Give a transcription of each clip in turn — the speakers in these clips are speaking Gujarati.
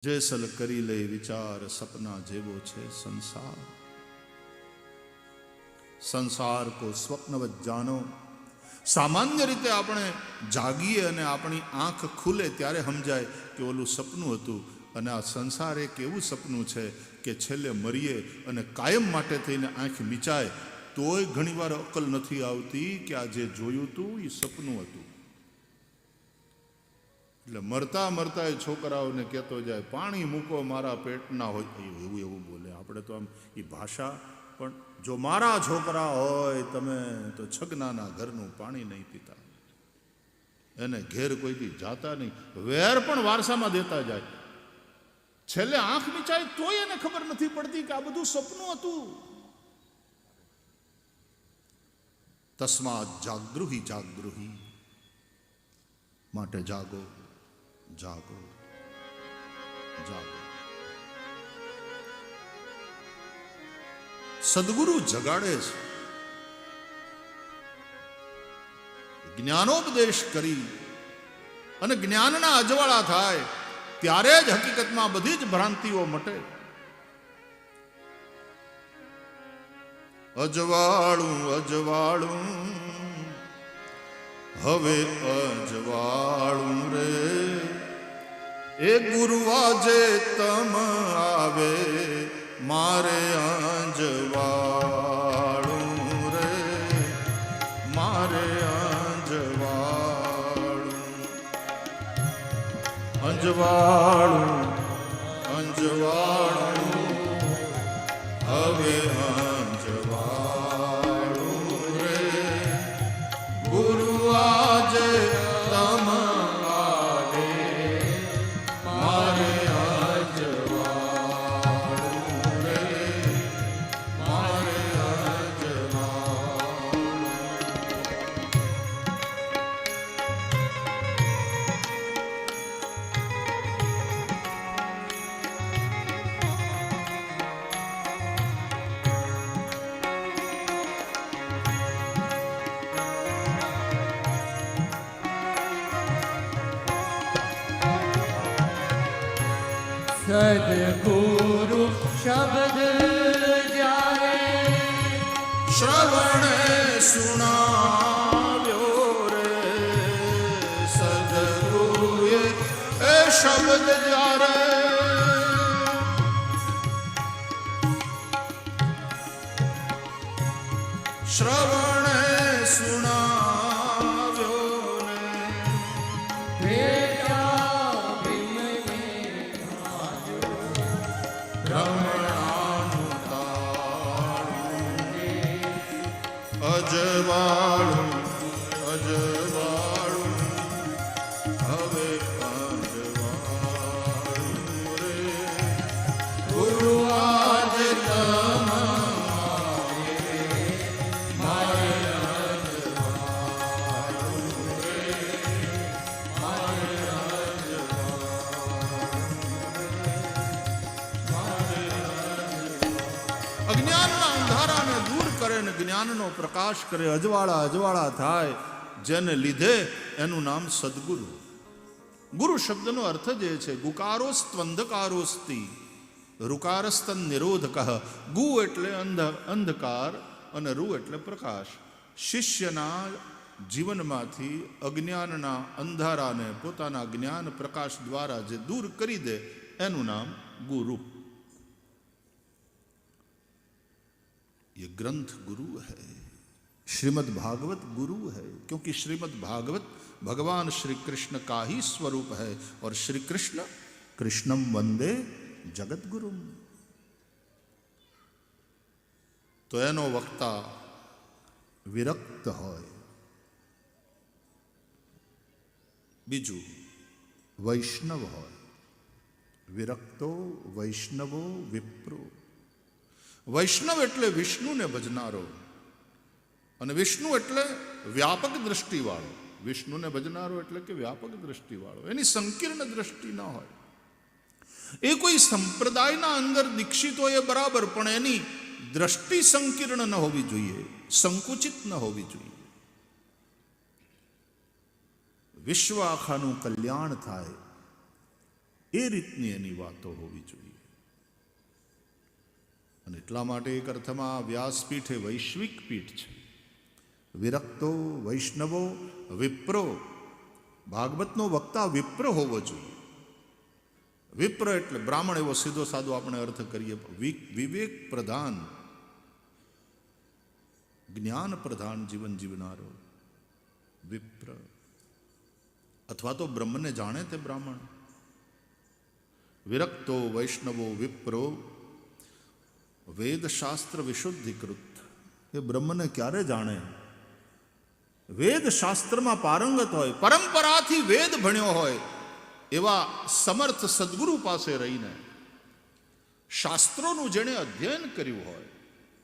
જેસલ કરી લે વિચાર સપના જેવો છે સંસાર. સંસાર કો સ્વપ્નવત જાનો. સામાન્ય રીતે આપણે જાગીએ અને આપણી આંખ ખુલે ત્યારે સમજાય કે ઓલું સપનું હતું, અને આ સંસાર એક એવું સપનું છે કે છેલ્લે મરીએ અને કાયમ માટે થઈને આંખ મીચાય તોય ઘણીવાર અકલ નથી આવતી કે આ જે જોયું હતું એ સપનું હતું. એટલે મરતા મરતા એ છોકરાઓને કહેતો જાય, પાણી મૂકો મારા પેટના હોય. એવું એવું બોલે. આપણે તો આમ એ ભાષા, પણ જો મારા છોકરા હોય તમે તો છગનાના ઘરનું પાણી નહીં પીતા, એને ઘેર કોઈથી જાતા નહીં, વેર પણ વારસામાં દેતા જાય. છેલ્લે આંખ મીચાય તોય એને ખબર નથી પડતી કે આ બધું સપનું હતું. તસ્માત જાગૃહી જાગૃહી, માટે જાગો જાગો જાગો. સદગુરુ જગાડે છે. જ્ઞાનોપદેશ કરી અને જ્ઞાનના અજવાળા થાય ત્યારે જ હકીકતમાં બધી જ ભ્રાંતિઓ મટે. અજવાળું અજવાળું હવે અજવાળું રે, એ ગુરુવાજે તમ આવે મારે અંજવાળું રે, મારે અંજવાળું. અંજવાળું અંજવાળું હવે અંજવાળું રે, ગુરુ આજે તમ આવે મારે અંજવાળું રે, મારે અંજવાળું. સદગુરુ શબ્દ જ્યારે શ્રવણે સુણાવ્યો રે, સદગુરુએ એ શબ્દ જ્યારે શ્રવણે સુણાવ્યો ને, રમણાનું તાળું અજવાળું અજવાળું હવે અંજવાળું રે, ગુરુ આજે તમ આવે મારે અંજવાળું રે, મારે અજ્ઞાનના અંધારાને દૂર કરે ને જ્ઞાનનો પ્રકાશ કરે. અજવાળા અજવાળા થાય જેને લીધે એનું નામ સદગુરુ. ગુરુ શબ્દનો અર્થ જ એ છે, ગુકારોસ્ત્વંધકારોસ્તિ રુકારસ્તન નિરોધક. ગુ એટલે અંધકાર અને રૂ એટલે પ્રકાશ. શિષ્યના જીવનમાંથી અજ્ઞાનના અંધારાને પોતાના જ્ઞાન પ્રકાશ દ્વારા જે દૂર કરી દે એનું નામ ગુરુ. ये ग्रंथ गुरु है, श्रीमद् भागवत गुरु है, क्योंकि श्रीमद् भागवत भगवान श्री कृष्ण का ही स्वरूप है और श्री कृष्ण कृष्णम वंदे जगत गुरु. तो एनो वक्ता विरक्त होय. बीजू वैष्णव होय. विरक्तो वैष्णवो विप्रो. વૈષ્ણવ એટલે વિષ્ણુને ભજનારો, અને વિષ્ણુ એટલે વ્યાપક દ્રષ્ટિવાળો. વિષ્ણુને ભજનારો એટલે કે વ્યાપક દ્રષ્ટિવાળો, એની સંકીર્ણ દ્રષ્ટિ ન હોય. એ કોઈ સંપ્રદાયના અંદર દીક્ષિત હોય એ બરાબર, પણ એની દ્રષ્ટિ સંકીર્ણ ન હોવી જોઈએ, સંકુચિત ન હોવી જોઈએ. વિશ્વ આખાનું કલ્યાણ થાય એ રીતની એની વાતો હોવી જોઈએ. અને એટલા માટે એક અર્થમાં વ્યાસપીઠ એ વૈશ્વિક પીઠ છે. વિરક્તો, વૈષ્ણવો, વિપ્રો. ભાગવતનો વક્તા વિપ્ર હોવો જોઈએ. વિપ્ર એટલે બ્રાહ્મણ એવો સીધો સાદો આપણે અર્થ કરીએ. વિવેક પ્રધાન, જ્ઞાન પ્રધાન જીવન જીવનારો વિપ્ર, અથવા તો બ્રહ્મને જાણે તે બ્રાહ્મણ. વિરક્તો, વૈષ્ણવો, વિપ્રો, વેદશાસ્ત્ર વિશુદ્ધિકૃત. એ બ્રહ્મને ક્યારે જાણે? વેદ શાસ્ત્રમાં પારંગત હોય, પરંપરાથી વેદ ભણ્યો હોય એવા સમર્થ સદગુરુ પાસે રહીને શાસ્ત્રોનું જેણે અધ્યયન કર્યું હોય,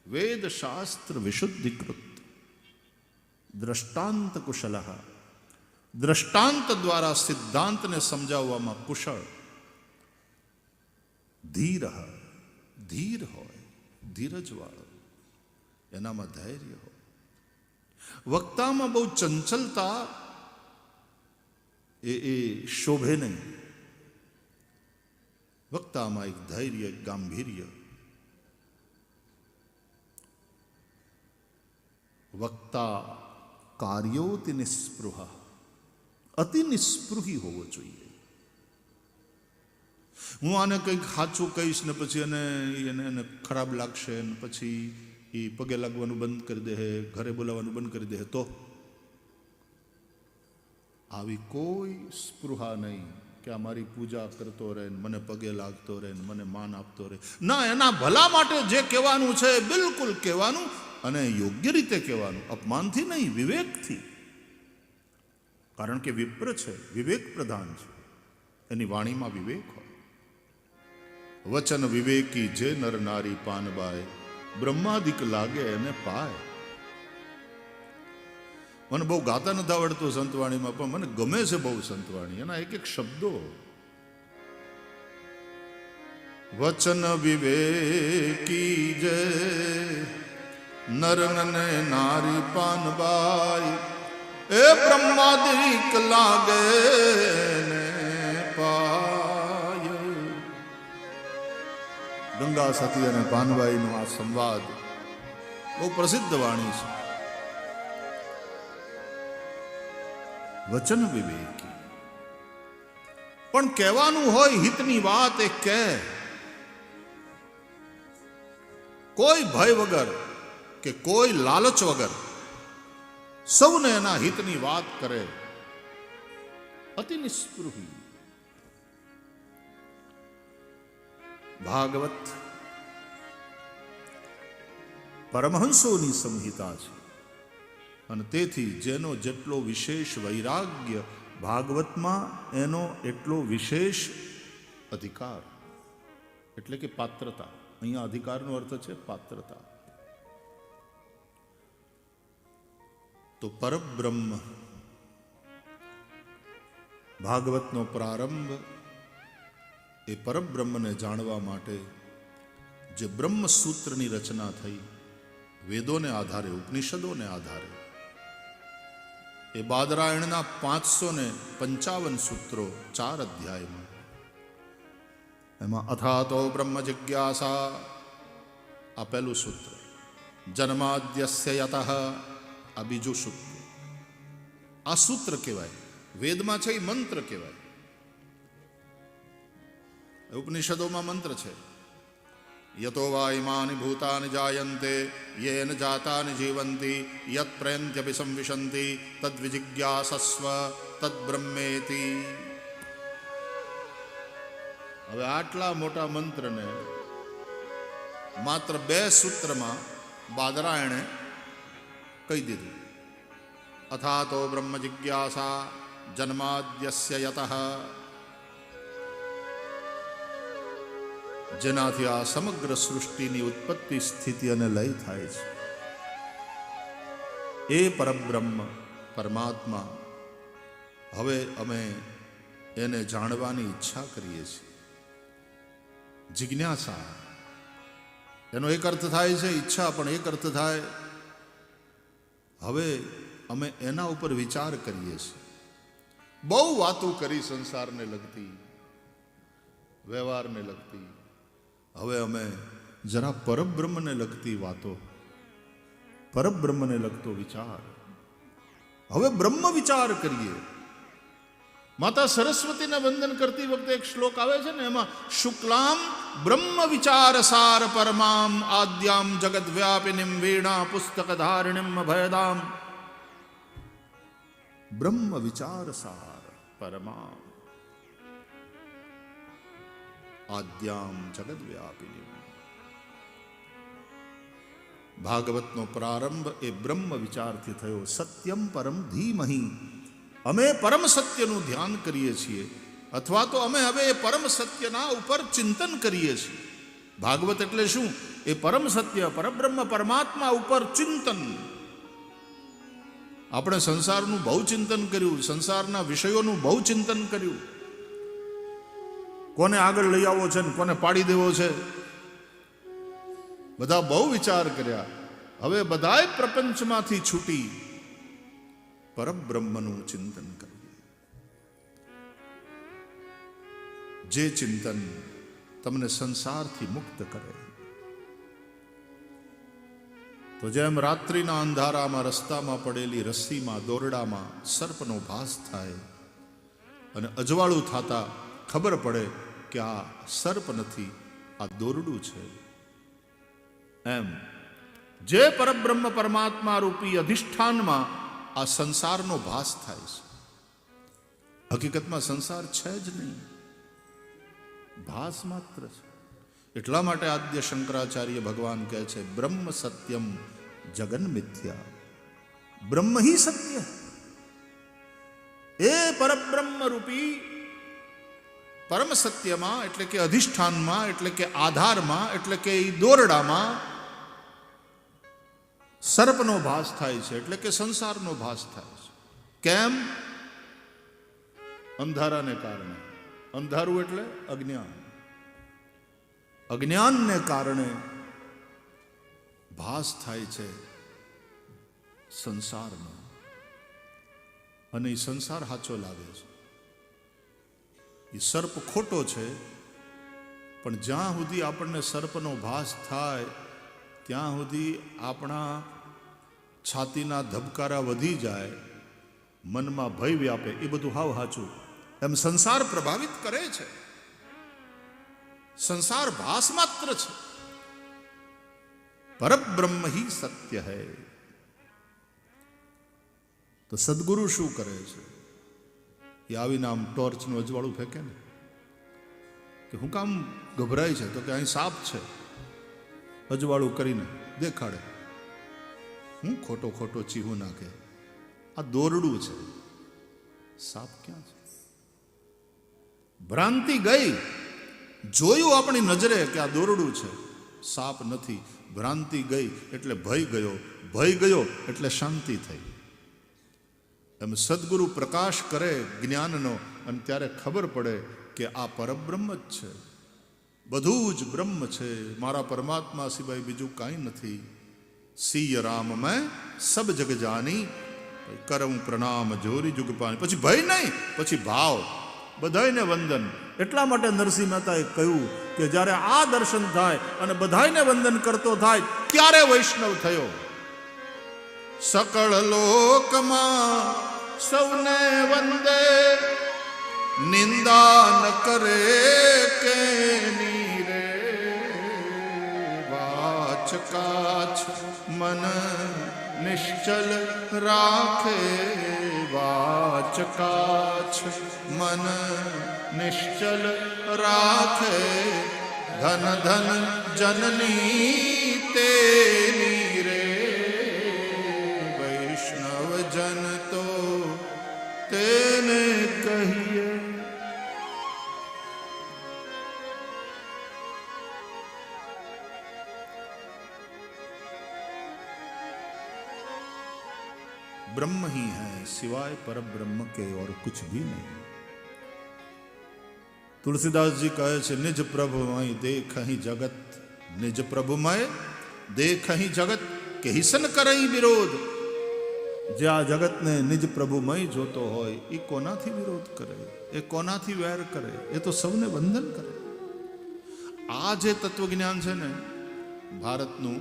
વેદ શાસ્ત્ર વિશુદ્ધિકૃત, દ્રષ્ટાંત કુશલ, દ્રષ્ટાંત દ્વારા સિદ્ધાંતને સમજાવવામાં કુશળ, ધીર, ધીર હોય, ધીરજવાળો, એનામાં ધૈર્ય હોય. વક્તામાં બહુ ચંચલતા એ શોભે નહીં. વક્તામાં એક ધૈર્ય, એક ગાંભીર્ય. વક્તા કાર્યોતિ નિસ્પૃહ, અતિ નિસ્પૃહી હોવો જોઈએ. હું આને કંઈક સાચું કહીશ ને પછી એને ખરાબ લાગશે ને પછી એ પગે લાગવાનું બંધ કરી દે, ઘરે બોલાવવાનું બંધ કરી દે, તો આવી કોઈ સ્પૃહા નહીં કે આ મારી પૂજા કરતો રહે ને મને પગે લાગતો રહે ને મને માન આપતો રહે. ના, એના ભલા માટે જે કહેવાનું છે બિલકુલ કહેવાનું, અને યોગ્ય રીતે કહેવાનું, અપમાનથી નહીં, વિવેકથી. કારણ કે વિપ્ર છે, વિવેક પ્રધાન છે, એની વાણીમાં વિવેક હોય. વચન વિવેકી જે નર નારી પાનબાય, બ્રહ્માદિક લાગે એને પાય. મને બહુ ગાતા નથી આવડતું સંતવાણીમાં, પણ મને ગમે છે બહુ સંતવાણી, એના એક એક શબ્દો. વચન વિવેકી જે નર ને નારી પાનબાય, એ બ્રહ્માદિક લાગે ને પાય. ગંગા સતી અને પાનબાઈનો આ સંવાદ બહુ પ્રસિદ્ધ વાણી છે. વચન વિવેકી, પણ કહેવાનું હોય હિતની વાત એ કહે, કોઈ ભય વગર કે કોઈ લાલચ વગર સૌને એના હિતની વાત કરે. અતિ નિસ્પૃહી. ભાગવત પરમહંસોની સંહિતા છે, અને તેથી જેનો જેટલો વિશેષ વૈરાગ્ય ભાગવતમાં, એનો એટલો વિશેષ અધિકાર, એટલે કે પાત્રતા. અહીંયા અધિકારનો અર્થ છે પાત્રતા. તો પરબ્રહ્મ, ભાગવતનો પ્રારંભ એ પરબ્રહ્મને જાણવા માટે જે બ્રહ્મસૂત્રની રચના થઈ, વેદોને આધારે, ઉપનિષદોને આધારે, એ બાદરાયણના 555 સૂત્રો 4 અધ્યાયમાં. એમાં અથાતો બ્રહ્મ જિજ્ઞાસા, આ પહેલું સૂત્ર. જન્માદ્યસ્ય યતઃ, આ બીજું સૂત્ર. આ સૂત્ર કહેવાય, વેદમાં છે એ મંત્ર કહેવાય, ઉપનિષદોમાં મંત્ર છે. યતો વા ઇમાની ભૂતાની જાયન્તે યેન જાતાની જીવંતી યત પ્રયંત્યભિસંવિશંતિ તદ્વિજિજ્ઞાસસ્વ તદ્બ્રહ્મેતિ. હવે આટલા મોટા મંત્રને માત્ર 2 સૂત્રમાં બાદરાયણે કહી દીધું. અથાતો બ્રહ્મ જિજ્ઞાસા જન્માદ્યસ્ય યતઃ, જેનાથી આ સમગ્ર સૃષ્ટિની ઉત્પત્તિ, સ્થિતિ અને લય થાય છે. એ પરબ્રહ્મ પરમાત્મા, હવે અમે એને જાણવાની ઈચ્છા કરીએ છીએ. જિજ્ઞાસા, એનો એક અર્થ થાય છે ઈચ્છા, પણ એક અર્થ થાય હવે અમે એના ઉપર વિચાર કરીએ છીએ. બહુ વાતો કરી સંસારને લગતી, વ્યવહારને લગતી. હવે અમે જરા પરબ્રહ્મને લગતી વાતો, પરબ્રહ્મને લગતો વિચાર, હવે બ્રહ્મ વિચાર કરીએ. માતા સરસ્વતીને વંદન કરતી વખતે એક શ્લોક આવે છે ને, એમાં શુક્લામ બ્રહ્મ વિચાર સાર પરમામ આદ્યામ જગત વ્યાપિનીમ વીણા પુસ્તક ધારિણીમ અભયદામ. બ્રહ્મ વિચાર સાર પરમામ આદ્યામ જગત વ્યાપિનીમ. ભાગવતનો પ્રારંભ એ બ્રહ્મ વિચારથી થયો. સત્યમ પરમ ધીમહિ. અમે પરમ સત્યનું ધ્યાન કરીએ છીએ, અથવા તો અમે હવે એ પરમ સત્યના ઉપર ચિંતન કરીએ છીએ. ભાગવત એટલે શું? એ પરમ સત્ય પરબ્રહ્મ પરમાત્મા ઉપર ચિંતન. આપણે સંસારનું બહુ ચિંતન કર્યું, સંસારના વિષયોનું બહુ ચિંતન કર્યું. કોને આગળ લઈ આવવો છે ને કોને પાડી દેવો છે, બધા બહુ વિચાર કર્યા. હવે બધાય પ્રપંચમાંથી છૂટી પરબ્રહ્મનું ચિંતન કરીએ. જે ચિંતન તમને સંસારથી મુક્ત કરે. તો જેમ રાત્રિના અંધારામાં રસ્તામાં પડેલી રસ્સીમાં દોરડામાં સર્પનો ભાસ થાય અને અજવાળું થતા ખબર પડે કે આ સર્પ નથી, આ દોરડું છે, એમ જે પરબ્રહ્મ પરમાત્મા રૂપી અધિષ્ઠાનમાં આ સંસારનો ભાસ થાય છે. હકીકતમાં સંસાર છે જ નહીં, ભાસ માત્ર છે. એટલા માટે આદ્ય શંકરાચાર્ય ભગવાન કહે છે બ્રહ્મ સત્યમ જગન મિથ્યા. બ્રહ્મ હી સત્ય. એ પરબ્રહ્મ રૂપી પરમ સત્યમાં, એટલે કે અધિષ્ઠાનમાં, એટલે કે આધારમાં, એટલે કે દોરડામાં સર્પનો ભાસ થાય છે, એટલે કે સંસારનો ભાસ થાય છે. કેમ? અંધારાને કારણે. અંધારું એટલે અજ્ઞાન. અજ્ઞાનને કારણે ભાસ થાય છે સંસારનો, અને એ સંસાર સાચો લાગે છે. એ સર્પ ખોટો છે, પણ જ્યાં સુધી આપણને સર્પનો ભાસ થાય ત્યાં સુધી આપણા છાતીના ધબકારા વધી જાય, મનમાં ભય વ્યાપે, એ બધું હાવ સાચું. એમ સંસાર પ્રભાવિત કરે છે. સંસાર ભાસ માત્ર છે. પરબ્રહ્મ હી સત્ય હૈ. તો સદગુરુ શું કરે છે? એ આવીને આમ ટોર્ચનું અજવાળું ફેંકે ને, કે હું કામ ગભરાય છે? તો કે અહીં સાપ છે. અજવાળું કરીને દેખાડે. હું ખોટો ખોટો ચીહું નાખે. આ દોરડું છે, સાપ ક્યાં છે? ભ્રાંતિ ગઈ. જોયું આપણી નજરે કે આ દોરડું છે, સાપ નથી. ભ્રાંતિ ગઈ એટલે ભય ગયો, ભય ગયો એટલે શાંતિ થઈ. એમ સદગુરુ પ્રકાશ કરે જ્ઞાનનો, અને ત્યારે ખબર પડે કે આ પરબ્રહ્મ જ છે, બધું જ બ્રહ્મ છે, મારા પરમાત્મા સિવાય બીજું કાંઈ નથી. સિય રામ મેં સબ જગ જાની, કરમ પ્રણામ જોરી જુગ પાની. પછી ભય નહીં, પછી ભાવ, બધાયને વંદન. એટલા માટે નરસિંહ મહેતાએ કહ્યું કે જ્યારે આ દર્શન થાય અને બધાયને વંદન કરતો થાય ત્યારે વૈષ્ણવ થયો. સકળ લોકમાં સૌને વંદે, નિંદા ન કરે કે નીરે. વાચ કાચ મન નિશ્ચલ રાખે, વાચ કાચ મન નિશ્ચલ રાખે. ધન ધન જનની તેની રે. વૈષ્ણવ જન તો તેને કહીએ. ब्रह्म ही है, सिवाय पर ब्रह्म के और कुछ भी नहीं. तुलसीदास जी कहे छे निज प्रभुमय देखहि जगत, निज प्रभुमय देखहि जगत केहिसन करई विरोध. जे आ जगत ने निज प्रभुमय जोतो होय, ए कोनाथी विरोध करे, ए कोनाथी वैर करे, ए तो सबने वंदन करे. આ જે તત્વજ્ઞાન છે ને ભારતનું,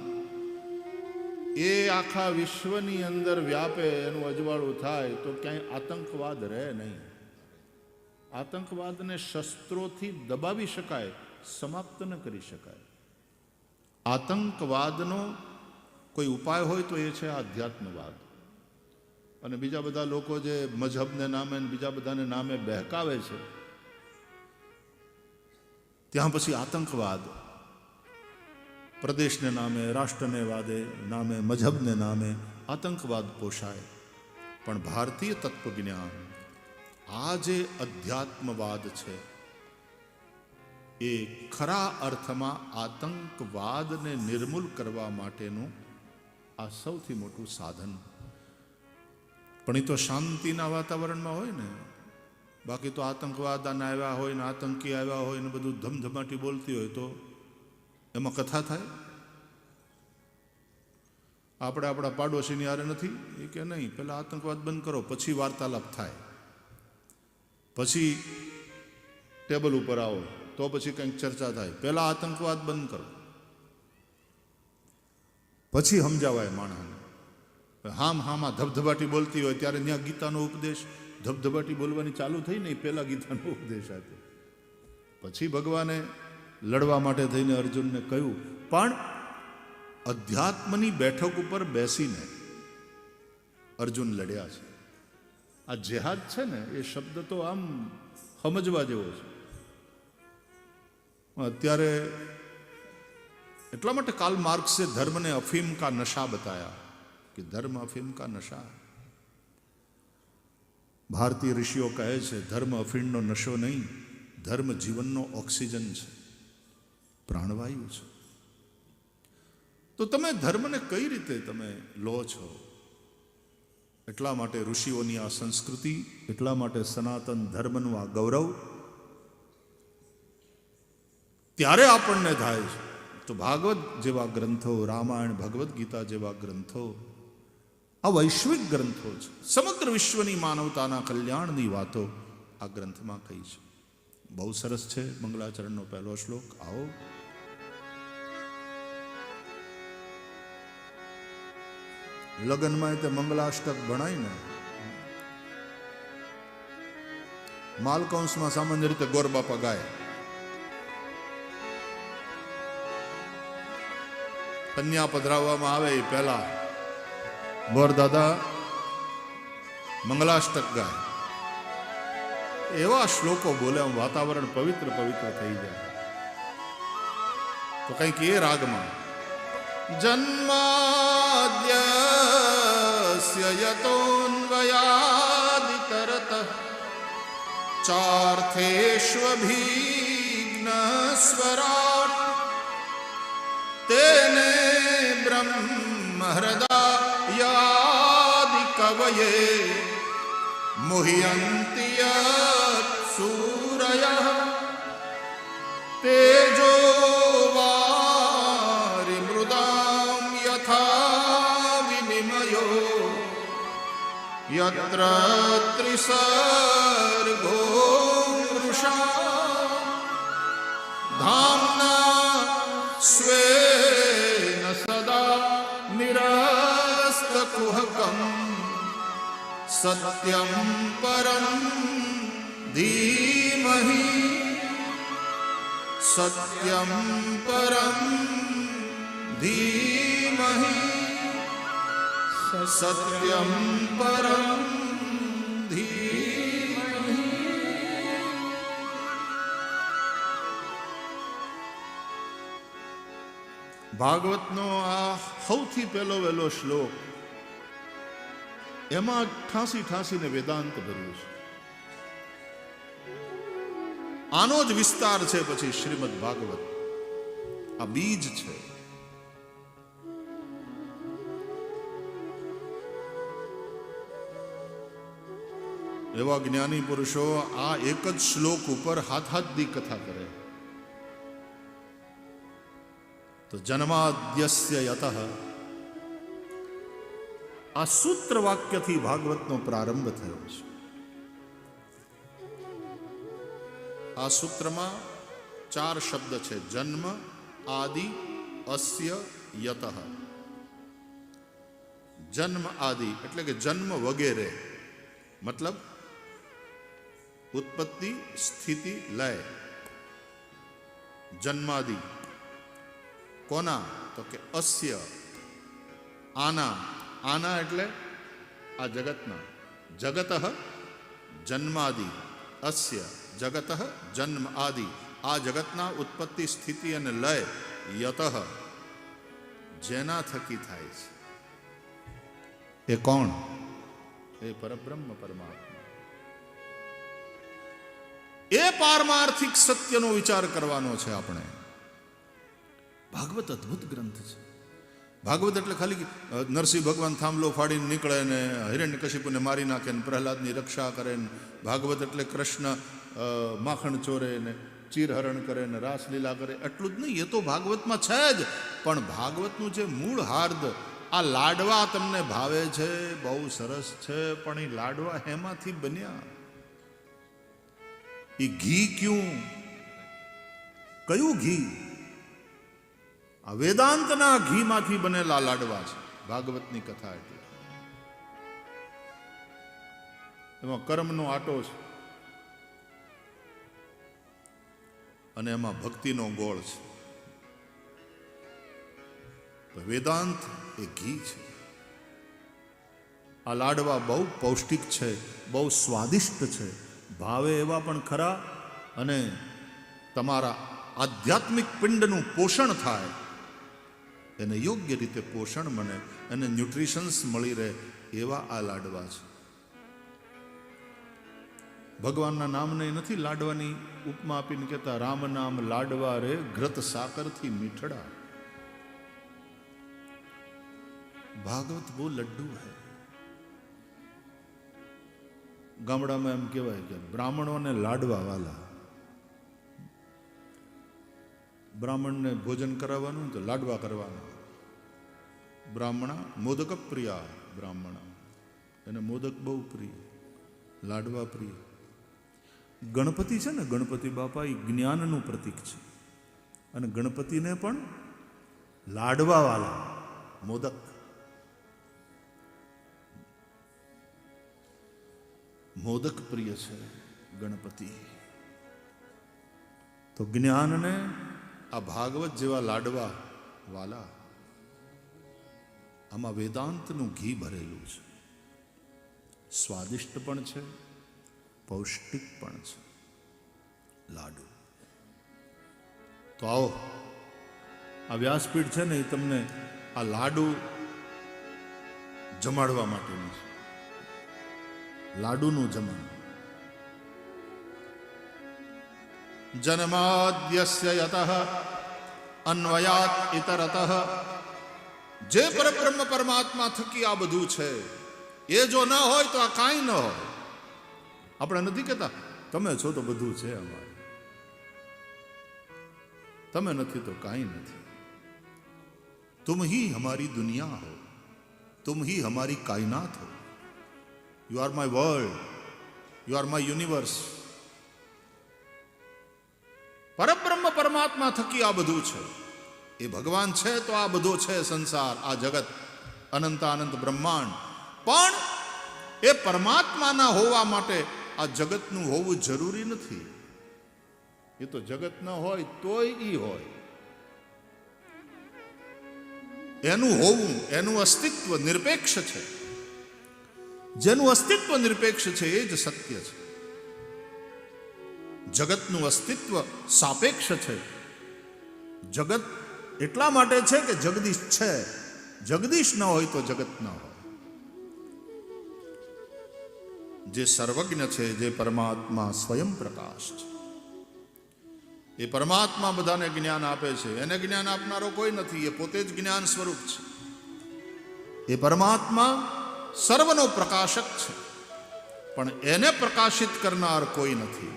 એ આખા વિશ્વની અંદર વ્યાપે, એનું અજવાળું થાય તો ક્યાંય આતંકવાદ રહે નહીં. આતંકવાદને શસ્ત્રોથી દબાવી શકાય, સમાપ્ત ન કરી શકાય. આતંકવાદનો કોઈ ઉપાય હોય તો એ છે આધ્યાત્મવાદ. અને બીજા બધા લોકો જે મઝહબને નામે બીજા બધાને નામે બહેકાવે છે, ત્યાં પછી આતંકવાદ પ્રદેશને નામે, રાષ્ટ્રને વાદે નામે, મઝહબને નામે આતંકવાદ પોષાય. પણ ભારતીય તત્વજ્ઞાન, આ જે અધ્યાત્મવાદ છે, એ ખરા અર્થમાં આતંકવાદને નિર્મૂલ કરવા માટેનું આ સૌથી મોટું સાધન. પણ એ તો શાંતિના વાતાવરણમાં હોય ને, બાકી તો આતંકવાદ આવ્યા હોય ને આતંકી આવ્યા હોય ને બધું ધમધમાટી બોલતી હોય તો એમાં કથા થાય. આપણે આપણા પાડોશીની હારે નથી એ કે નહીં, પહેલાં આતંકવાદ બંધ કરો, પછી વાર્તાલાપ થાય, પછી ટેબલ ઉપર આવો તો પછી કંઈક ચર્ચા થાય. પહેલાં આતંકવાદ બંધ કરો, પછી સમજાવાય માણસને. હામાં ધબધબાટી બોલતી હોય ત્યારે ત્યાં ગીતાનો ઉપદેશ, ધબધબાટી બોલવાની ચાલુ થઈ ને પહેલાં ગીતાનો ઉપદેશ આપ્યો. પછી ભગવાને લડવા માટે થઈને અર્જુનને કહ્યું. પણ અધ્યાત્મની બેઠક ઉપર બેસીને અર્જુન લડ્યા છે. આ જેહાદ છે ને, એ શબ્દ તો આમ સમજવા જેવો છે. અત્યારે એટલા માટે કાર્લ માર્ક્સે ધર્મને અફીમ કા નશા બતાયા કે ધર્મ અફીમ કા નશા. ભારતીય ઋષિઓ કહે છે ધર્મ અફીણનો નશો નહીં, ધર્મ જીવનનો ઓક્સિજન છે, પ્રાણવાયુ છે. તો તમે ધર્મને કઈ રીતે તમે લો છો? એટલા માટે ઋષિઓની આ સંસ્કૃતિ, એટલા માટે સનાતન ધર્મનું આ ગૌરવ ત્યારે આપણને થાય છે. તો ભાગવત જેવા ગ્રંથો, રામાયણ, ભગવદ્ ગીતા જેવા ગ્રંથો આ વૈશ્વિક ગ્રંથો છે. સમગ્ર વિશ્વની માનવતાના કલ્યાણની વાતો આ ગ્રંથમાં કહી છે. બહુ સરસ છે મંગલાચરણનો પહેલો શ્લોક. આવો લગ્નમાં તે મંગલાષ્ટક ભણાય ને, માલકંસમાં સામાન્ય રીતે ગોરબાપા ગાય. કન્યા પધરાવવામાં આવે એ પહેલા ગોર દાદા મંગલાષ્ટક ગાય. એવા શ્લોકો બોલે, વાતાવરણ પવિત્ર પવિત્ર થઈ જાય. તો કંઈક એ રાગમાં જન્માદ્યસ્ય યતોન્વયાદિતરતઃ ચાર્થેષ્વભિઘ્નસ્વરાટ તેને બ્રહ્મ હૃદયાદિ કવયે મુહ્યન્તિ યત સૂરયઃ તેજો વારિ મૃદામ યથા વિનિમયો યત્ર ત્રિસર્ગો વૃષા ધામ્ના સ્વેન સદા નિરસ્તકુહકમ સત્યમ પરમ ધીમહિ સત્યમ પરમ ધીમહિ સત્યમ પરમ ધીમહિ. ભાગવતનો આ સૌથી પહેલો વહેલો શ્લોક, એમાં ઠાંસીને વેદાંત ભર્યું છે. આનો જ વિસ્તાર છે પછી શ્રીમદ ભાગવત. આ બીજ છે. એવા જ્ઞાની પુરુષો આ એક જ શ્લોક ઉપર હાથ દી કથા કરે. તો જન્માદ્યસ્ય યતઃ, આ સૂત્ર વાક્યથી ભાગવતનો પ્રારંભ થયો છે. આ સૂત્રમાં ચાર શબ્દ છે: જન્મ, આદિ, અસ્ય, યતઃ. જન્મ આદિ એટલે કે જન્મ વગેરે, મતલબ ઉત્પત્તિ, સ્થિતિ, લય. જન્માદિ કોના? તો કે અસ્ય, આના. આના એટલે આ જગતના. જગતઃ જન્માદિ, અસ્ય જગતઃ જન્મ આદિ. આ જગતના ઉત્પત્તિ, સ્થિતિ અને લય. યતઃ જેના થકી થાય છે. એ કોણ? એ પરબ્રહ્મ પરમાત્મા. એ પારમાર્થિક સત્યનો વિચાર કરવાનો છે આપણે. ભાગવત અદ્ભુત ગ્રંથ છે. ભાગવત એટલે ખાલી નરસિંહ ભગવાન થાંભલો ફાડીને નીકળે ને હિરણ્યકશિપુને મારી નાખે ને પ્રહલાદની રક્ષા કરે ને, ભાગવત એટલે કૃષ્ણ માખણ ચોરે ને ચીરહરણ કરે ને રાસલીલા કરે, એટલું જ નહીં. એ તો ભાગવતમાં છે જ, પણ ભાગવતનું જે મૂળ હાર્દ, આ લાડવા તમને ભાવે છે, બહુ સરસ છે, પણ એ લાડવા એમાંથી બન્યા. એ ઘી ક્યું? કયું ઘી? આ વેદાંતના ઘીમાંથી બનેલા લાડવા છે ભાગવતની કથા. એટલે એમાં કર્મનો આટો છે અને એમાં ભક્તિનો ગોળ છે. તો વેદાંત એ ઘી છે. આ લાડવા બહુ પૌષ્ટિક છે, બહુ સ્વાદિષ્ટ છે, ભાવે એવા પણ ખરા, અને તમારા આધ્યાત્મિક પિંડનું પોષણ થાય, એને યોગ્ય રીતે પોષણ મળે, એને ન્યુટ્રિશન્સ મળી રહે, એવા આ લાડવા છે. ભગવાનના નામને નથી લાડવાની ઉપમા આપીને કહેતા, રામ નામ લાડવા રે ઘૃત સાકરથી મીઠડા. ભાગવત બહુ લડ્ડુ હૈ. ગામડામાં એમ કહેવાય કે બ્રાહ્મણોને લાડવા વાલા. બ્રાહ્મણને ભોજન કરાવવાનું તો લાડવા કરવાના. બ્રાહ્મણા મોદક પ્રિયા. બ્રાહ્મણા એને મોદક બહુ પ્રિય, લાડવા પ્રિય. ગણપતિ છે ને, ગણપતિ બાપા એ જ્ઞાનનું પ્રતીક છે, અને ગણપતિને પણ લાડવા વાલા, મોદક. મોદક પ્રિય છે ગણપતિ. તો જ્ઞાનને આ ભાગવત જેવા લાડવા વાલા, આમાં વેદાંતનું ઘી ભરેલું છે. સ્વાદિષ્ટ પણ છે, પૌષ્ટિક પણ છે લાડુ. તો આવો, આ વ્યાસપીઠ છે ને એ તમને આ લાડુ જમાડવા માટેનું છે. લાડુનું જમણ. જન્માદ્યસ્ય યતઃ અન્વયાત ઇતરતઃ. જે પરબ્રહ્મ પરમાત્મા થકી આ બધું છે, એ જો ન હોય તો આ કાંઈ ન હોય. આપણે નથી કહેતા તમે છો તો બધું છે અમારે, તમે નથી તો કાંઈ નથી. तुम ही हमारी दुनिया हो, तुम ही हमारी कायनात हो. You are my world, you are my universe. પરબ્રહ્મ પરમાત્મા થકી આ બધું છે. એ ભગવાન છે તો આ બધો છે સંસાર, આ જગત, અનંત અનંત બ્રહ્માંડ. પણ એ પરમાત્માના હોવા માટે આ જગતનું હોવું જરૂરી નથી. એ તો જગત ન હોય તોય ઈ હોય. એનું હોવું, એનું અસ્તિત્વ નિરપેક્ષ છે. જેનું અસ્તિત્વ નિરપેક્ષ છે એ જ સત્ય છે. જગતનું અસ્તિત્વ સાપેક્ષ છે. જગત એટલા માટે છે કે જગદીશ છે. જગદીશ ન હોય તો જગત ન હોય. જે સર્વજ્ઞ છે, જે પરમાત્મા સ્વયં પ્રકાશ છે, એ પરમાત્મા બધાને જ્ઞાન આપે છે. એને જ્ઞાન આપનારો કોઈ નથી, એ પોતે જ જ્ઞાન સ્વરૂપ છે. એ પરમાત્મા સર્વનો પ્રકાશક છે, પણ એને પ્રકાશિત કરનાર કોઈ નથી.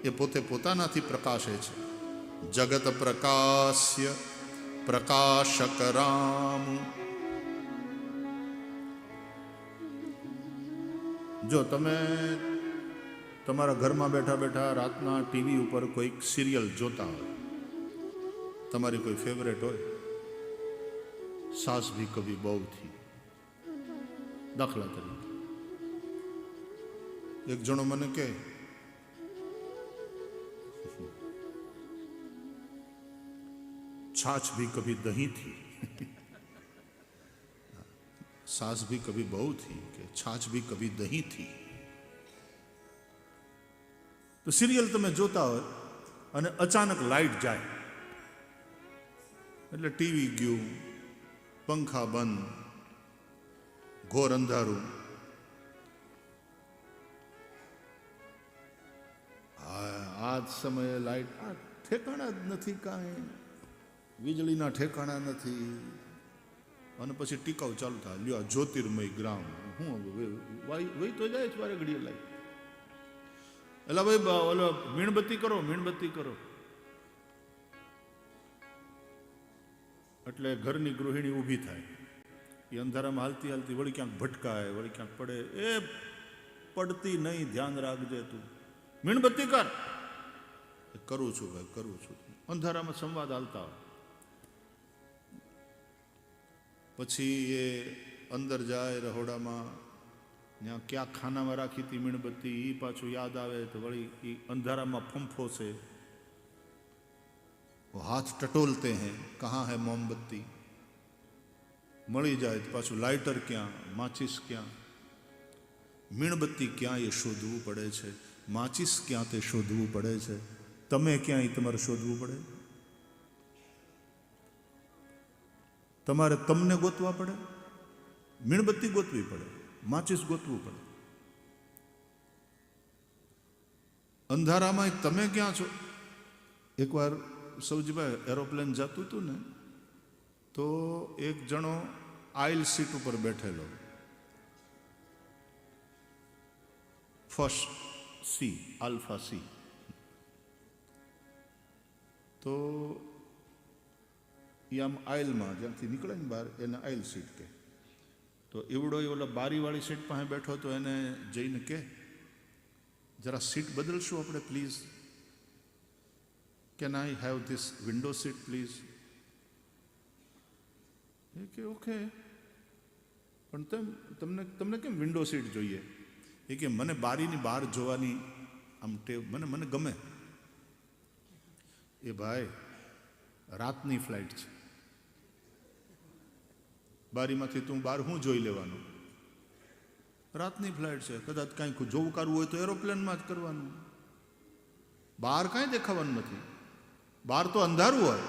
એ પોતે પોતાનાથી પ્રકાશે છે. જગત પ્રકાશ્ય પ્રકાશક રામ. જો તમે તમારા ઘરમાં બેઠા બેઠા રાતના ટીવી ઉપર કોઈક સિરિયલ જોતા હોય, તમારી કોઈ ફેવરેટ હોય, સાસ ભી કભી બહુ થી, દાખલા તરીકે એક જણો મને કહે छाछ भी कभी दही थी, सास भी कभी बहू थी कि छाछ भी कभी दही थी। तो सीरियल તમે જોતા હોય અને અચાનક લાઈટ જાય એટલે ટીવી ગયું, પંખા બંધ, ઘોર અંધારું, આ સમયે લાઈટ ઠેકાણા જ નથી, કાંઈ વીજળીના ઠેકાણા નથી, અને પછી ટીકાવ ચાલુ થાય, લ્યો જ્યોતિર્મય ગ્રામ હું વહી તો જાય છે વારે ઘડીએ લાઈટ, એટલે ભાઈ ઓલો મીણબત્તી કરો, મીણબત્તી કરો. એટલે ઘરની ગૃહિણી ઊભી થાય, એ અંધારામાં હાલતી હાલતી વળી ક્યાંક ભટકાય, વળી ક્યાંક પડે, એ પડતી નહીં, ધ્યાન રાખજે તું, મીણબત્તી કર. કરું છું ભાઈ, કરું છું. અંધારામાં સંવાદ હાલતા હોય, પછી એ અંદર જાય રહોડામાં, ત્યાં ક્યાં ખાનામાં રાખી હતી મીણબત્તી, એ પાછું યાદ આવે તો વળી એ અંધારામાં ફંફો છે, હાથ ટટોલતે હૈ કહા હૈ મોમબત્તી, મળી જાય તો પાછું લાઇટર ક્યાં, માચિસ ક્યાં, મીણબત્તી ક્યાં એ શોધવું પડે છે, માચિસ ક્યાં તે શોધવું પડે છે, તમે ક્યાં એ તમારે શોધવું પડે, તમારે તમને ગોતવા પડે, મીણબત્તી ગોતવી પડે, માચિસ ગોતવું પડે. અંધારામાં તમે ક્યાં છો? એકવાર સૌજીભાઈ એરોપ્લેન જતું હતું ને, તો એક જણો આઇલ સીટ ઉપર બેઠેલો, ફર્સ્ટ સી, આલ્ફા સી. તો એ આમ આઇલમાં જ્યાંથી નીકળે ને બહાર એને આઇલ સીટ કહે. તો એવડો એ ઓલા બારીવાળી સીટ પાસે બેઠો તો એને જઈને કહે, જરા સીટ બદલશું આપણે please, can I have this window seat please? એ કે ઓકે, પણ તમને કેમ વિન્ડો સીટ જોઈએ? એ કે મને બારીની બહાર જોવાની આમ ટેવ, મને ગમે. એ ભાઈ રાતની ફ્લાઇટ છે, બારીમાંથી તું બહાર હું જોઈ લેવાનું? રાતની ફ્લાઇટ છે, કદાચ કાંઈક જોવું કરવું હોય તો એરોપ્લેનમાં જ કરવાનું, બહાર કાંઈ દેખાવાનું નથી, બહાર તો અંધારું હોય.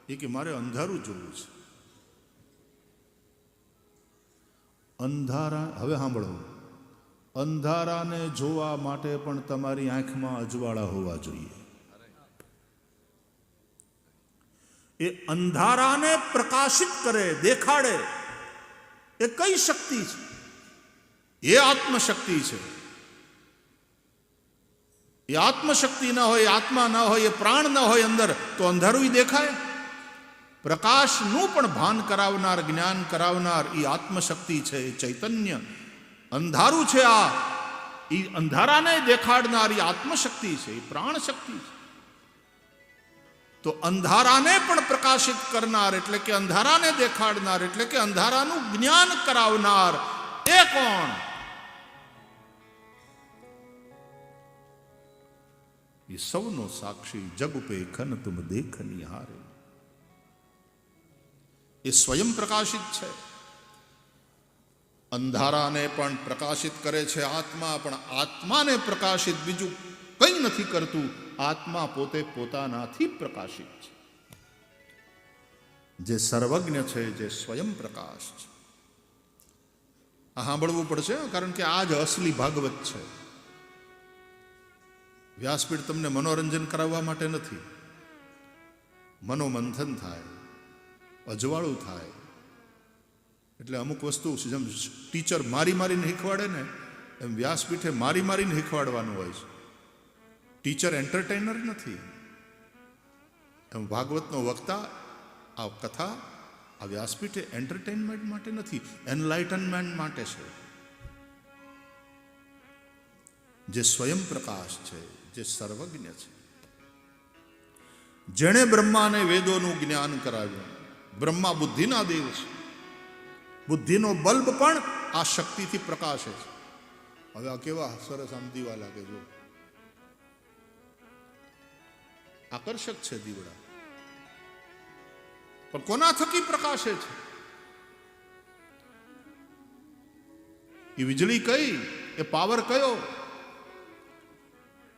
એ કે મારે અંધારું જોવું છે. અંધારા, હવે સાંભળો, અંધારાને જોવા માટે પણ તમારી આંખમાં અજવાળા હોવા જોઈએ. એ અંધારાને પ્રકાશિત કરે, દેખાડે, એ કઈ શક્તિ છે? એ આત્મશક્તિ છે. એ આત્મશક્તિ ના હોય, આત્મા ના હોય, એ પ્રાણ ના હોય અંદર, તો અંધારું દેખાય? પ્રકાશનું પણ ભાન કરાવનાર, જ્ઞાન કરાવનાર એ આત્મશક્તિ છે, એ ચૈતન્ય. અંધારું છે આ, એ અંધારાને દેખાડનાર એ આત્મશક્તિ છે, એ પ્રાણ શક્તિ છે. તો અંધારાને પણ પ્રકાશિત કરનાર એટલે કે અંધારાને દેખાડનાર એટલે કે અંધારાનું જ્ઞાન કરાવનાર એ કોણ? એ સૌનો સાક્ષી, જગ પે ખન તુમ દેખ નિહારે. એ સ્વયં પ્રકાશિત છે. અંધારાને પણ પ્રકાશિત કરે છે આત્મા, પણ આત્માને પ્રકાશિત બીજું કંઈ નથી કરતું. આત્મા પોતે પોતાનાથી પ્રકાશિત છે, જે સર્વજ્ઞ છે, જે સ્વયં પ્રકાશ છે. આ સાંભળવું પડશે, કારણ કે આ જ અસલી ભાગવત છે. વ્યાસપીઠ તમને મનોરંજન કરાવવા માટે નથી. મનોમંથન થાય, અજવાળું થાય. એટલે અમુક વસ્તુ જેમ ટીચર મારી મારીને શીખવાડે ને, એમ વ્યાસપીઠે મારી મારીને શીખવાડવાનું હોય છે. ટીચર એન્ટરટેનર નથી. એમ ભાગવતનો વક્તા, આ કથા, આ વ્યાસપીઠે એન્ટરટેનમેન્ટ માટે નથી, એનલાઇટનમેન્ટ માટે છે. જે સ્વયં પ્રકાશ છે, જે સર્વજ્ઞ છે. જેણે બ્રહ્માને વેદોનું જ્ઞાન કરાવ્યું. બ્રહ્મા બુદ્ધિના દેવ છે. બુદ્ધિનો બલ્બ પણ આ શક્તિથી પ્રકાશે છે. હવે આ કેવા સરસ આમ દીવા લાગે જો, આકર્ષક છે દીવડા, પણ કોના થકી પ્રકાશે છે? એ વીજળી કઈ, એ પાવર કયો?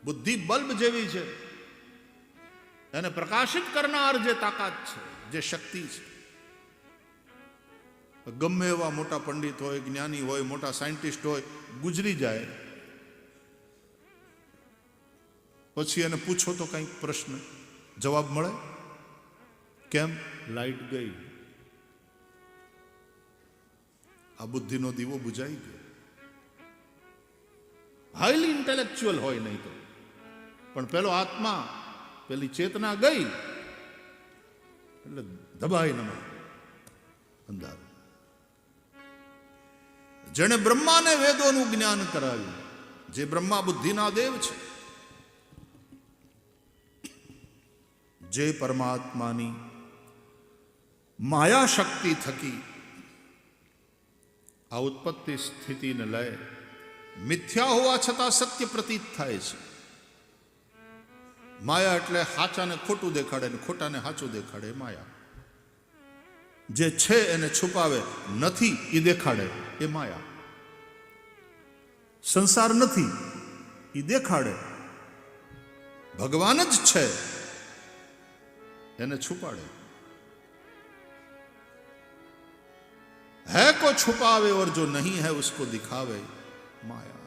બુદ્ધિ બલ્બ જેવી છે. એને પ્રકાશિત કરનાર જે તાકાત છે, જે શક્તિ છે. ગમે એવા મોટા પંડિત હોય, જ્ઞાની હોય, મોટા સાયન્ટિસ્ટ હોય, ગુજરી જાય પછી એને પૂછો તો કંઈક પ્રશ્ન જવાબ મળે? કેમ? લાઈટ ગઈ. આ બુદ્ધિનો દીવો બુજાઈ ગયો. હાઈલી ઇન્ટેલેક્ચ્યુઅલ હોય નહીં તો, પણ પેલો આત્મા, પેલી ચેતના ગઈ એટલે દબાઈ નમા અંધારું. જેણે બ્રહ્માને વેદોનું જ્ઞાન કરાવ્યું, જે બ્રહ્મા બુદ્ધિના દેવ છે, જે પરમાત્માની માયા શક્તિ થકી આ ઉત્પત્તિ સ્થિતિને લય મિથ્યા હોવા છતાં સત્ય પ્રતીત થાય છે. માયા એટલે હાચાને ખોટું દેખાડે ને ખોટાને હાચું દેખાડે. માયા જે છે એને છુપાવે, નથી એ દેખાડે, એ માયા. સંસાર નથી એ દેખાડે, ભગવાન જ છે એને છુપાડે. है को छुपावे और जो नहीं है उसको दिखावे, माया.